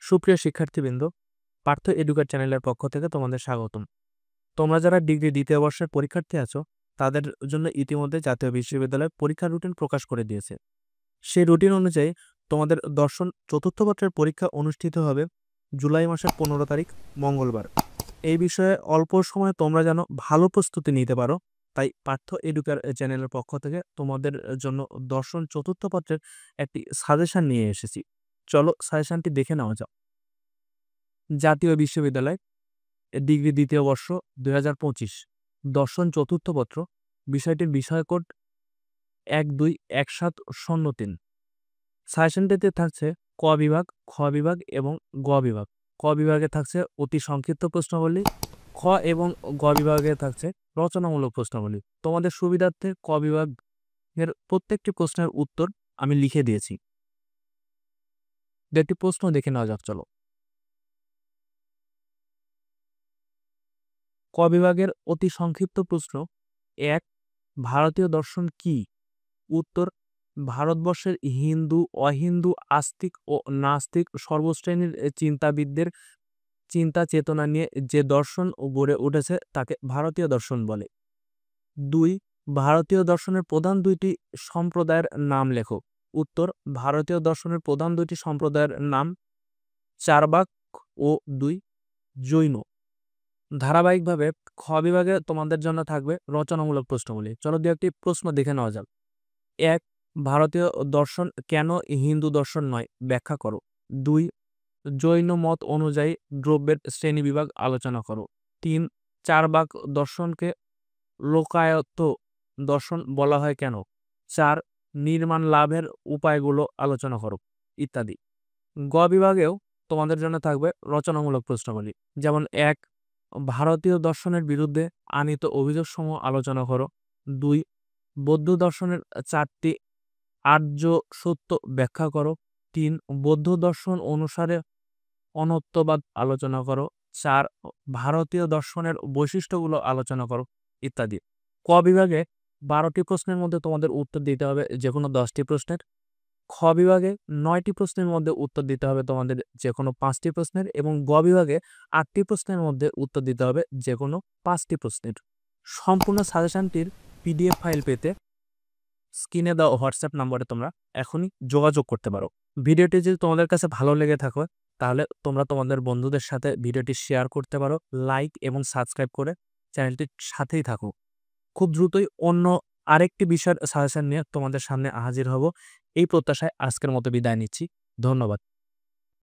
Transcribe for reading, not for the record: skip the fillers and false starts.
সুপ্রিয় শিক্ষার্থীবৃন্দ, পার্থ এডুকেট চ্যানেলের পক্ষ থেকে তোমাদের স্বাগতম। তোমরা যারা ডিগ্রি দ্বিতীয় বর্ষের পরীক্ষার্থী আছো, তাদের জন্য ইতিমধ্যে জাতীয় বিশ্ববিদ্যালয় পরীক্ষার রুটিন প্রকাশ করে দিয়েছে। সেই রুটিন অনুযায়ী তোমাদের দর্শন চতুর্থ পত্রের পরীক্ষা অনুষ্ঠিত হবে জুলাই মাসের 15 তারিখ মঙ্গলবার। এই বিষয়ে অল্প সময়ে তোমরা যেন ভালো প্রস্তুতি নিতে পারো, তাই পার্থ এডুকেট চ্যানেলের পক্ষ থেকে তোমাদের জন্য দর্শন চতুর্থ পত্রের একটি সাজেশন নিয়ে এসেছি। চলো সাজেশনটি দেখে নেওয়া যাক। জাতীয় বিশ্ববিদ্যালয় ডিগ্রি দ্বিতীয় বর্ষ 2025 দর্শন চতুর্থ পত্র, বিষয়টির বিষয় কোড 121703। সাজেশনটিতে থাকছে ক বিভাগ, খ বিভাগ এবং গ বিভাগ। ক বিভাগে থাকছে অতি সংক্ষিপ্ত প্রশ্নাবলী, খ এবং গ বিভাগে থাকছে রচনামূলক প্রশ্নাবলী। তোমাদের সুবিধার্থে ক বিভাগের প্রত্যেকটি প্রশ্নের উত্তর আমি লিখে দিয়েছি। একটি প্রশ্ন দেখে নেওয়া যাক। চলো, ক বিভাগের অতি সংক্ষিপ্ত প্রশ্ন 1, ভারতীয় দর্শন কি? উত্তর, ভারতবর্ষের হিন্দু, অহিন্দু, আস্তিক ও নাস্তিক সর্বশ্রেণীর চিন্তাবিদদের চিন্তা চেতনা নিয়ে যে দর্শন গড়ে উঠেছে তাকে ভারতীয় দর্শন বলে। 2, ভারতীয় দর্শনের প্রধান দুইটি সম্প্রদায়ের নাম লেখো। উত্তর, ভারতীয় দর্শনের প্রধান দুইটি সম্প্রদায়ের নাম চারবাক ও 2 জৈন। ধারাবাহিকভাবে খ বিভাগে তোমাদের জন্য থাকবে রচনামূলক প্রশ্নগুলি। চলো দু একটি প্রশ্ন দেখে নেওয়া যাক। 1, ভারতীয় দর্শন কেন হিন্দু দর্শন নয় ব্যাখ্যা করো। 2, জৈন মত অনুযায়ী দ্রব্যের শ্রেণীবিভাগ আলোচনা করো। 3, চারবাক দর্শনকে লোকায়ত দর্শন বলা হয় কেন। 4, নির্মাণ লাভের উপায়গুলো আলোচনা করো ইত্যাদি। গ বিভাগেও তোমাদের জন্য থাকবে রচনামূলক প্রশ্নগুলি, যেমন 1, ভারতীয় দর্শনের বিরুদ্ধে আনীত অভিযোগসমূহ আলোচনা করো। 2, বৌদ্ধ দর্শনের 4টি আর্য সত্য ব্যাখ্যা করো। 3, বৌদ্ধ দর্শন অনুসারে অনত্যবাদ আলোচনা করো। 4, ভারতীয় দর্শনের বৈশিষ্ট্যগুলো আলোচনা করো ইত্যাদি। ক বিভাগে 12টি প্রশ্নের মধ্যে তোমাদের উত্তর দিতে হবে যে কোনো 10টি প্রশ্নের। খ বিভাগে 9টি প্রশ্নের মধ্যে উত্তর দিতে হবে তোমাদের যে কোনো 5টি প্রশ্নের, এবং গ বিভাগে 8টি প্রশ্নের মধ্যে উত্তর দিতে হবে যে কোনো 5টি প্রশ্নের। সম্পূর্ণ সাজেশনটির পিডিএফ ফাইল পেতে স্ক্রিনে দেওয়া হোয়াটসঅ্যাপ নম্বরে তোমরা এখনই যোগাযোগ করতে পারো। ভিডিওটি যদি তোমাদের কাছে ভালো লেগে থাকে তাহলে তোমরা তোমাদের বন্ধুদের সাথে ভিডিওটি শেয়ার করতে পারো, লাইক এবং সাবস্ক্রাইব করে চ্যানেলটির সাথেই থাকো। খুব দ্রুতই অন্য আরেকটি বিষয়ের সাজেশন নিয়ে তোমাদের সামনে হাজির হব। এই প্রত্যাশায় আজকের মতো বিদায় নিচ্ছি। ধন্যবাদ।